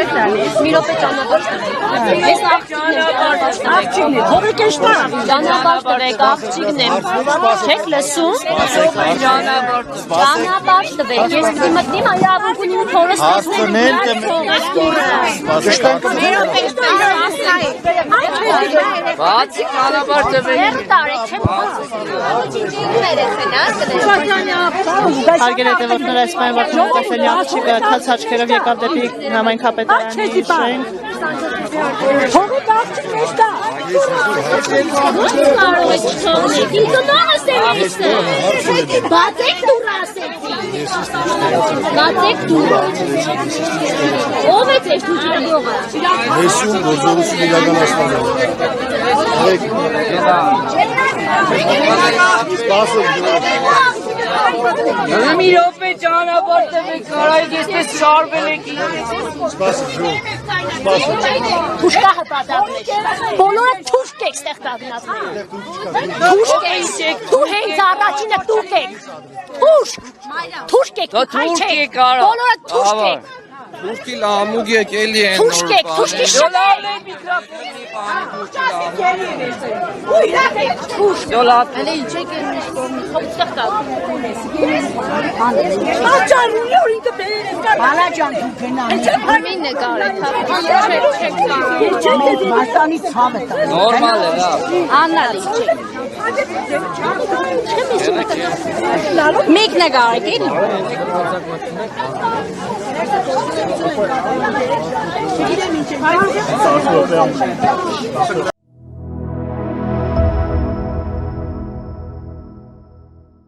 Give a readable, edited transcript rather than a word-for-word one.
Մի րոպե ճանապարհ տվեք։ Ես ճանապարհ տվեք, աղջիկն եմ։ Չեք լսում։ Ճանապարհ տվեք, ես մտնիմ իրավունք ունիմ փորս տեսնեմ։ Բացի ճանապարհ տվեք։ Տարեք չեմ։ Հարգելի հետևորդներ, այս պայն վարդում կասելի աղջիկը քաց աչքերով եկավ դեպի համայնքապետարանի շենք։ Թողեք աղջիկ մեզ տա։ Բացեք դուռը ասեցի։ Բացեք դուռը։ Ո՞վ է ձեր դուռը։ Հեսում գործողություն իրական աշխատել։ Մի րոպե ճանապարհ տվեք, կարայք այսպես շարվել եք։ Թուշկա հպատակներ։ Բոլորը թուշկ եք ստեղ դառնացել։ Թուշկ եք, դու հենց առաջինը դուք եք։ Թուշկ։ Թուշկ եք, հայ չեք։ Բոլորը թուշկ եք։ Թուրքի լամուկ եք էլի են։ Թուշկ եք, թուշկի շնորհիվ։ Նորմալ է, Մեկ նկարեք էլի։ Սարսոպեան։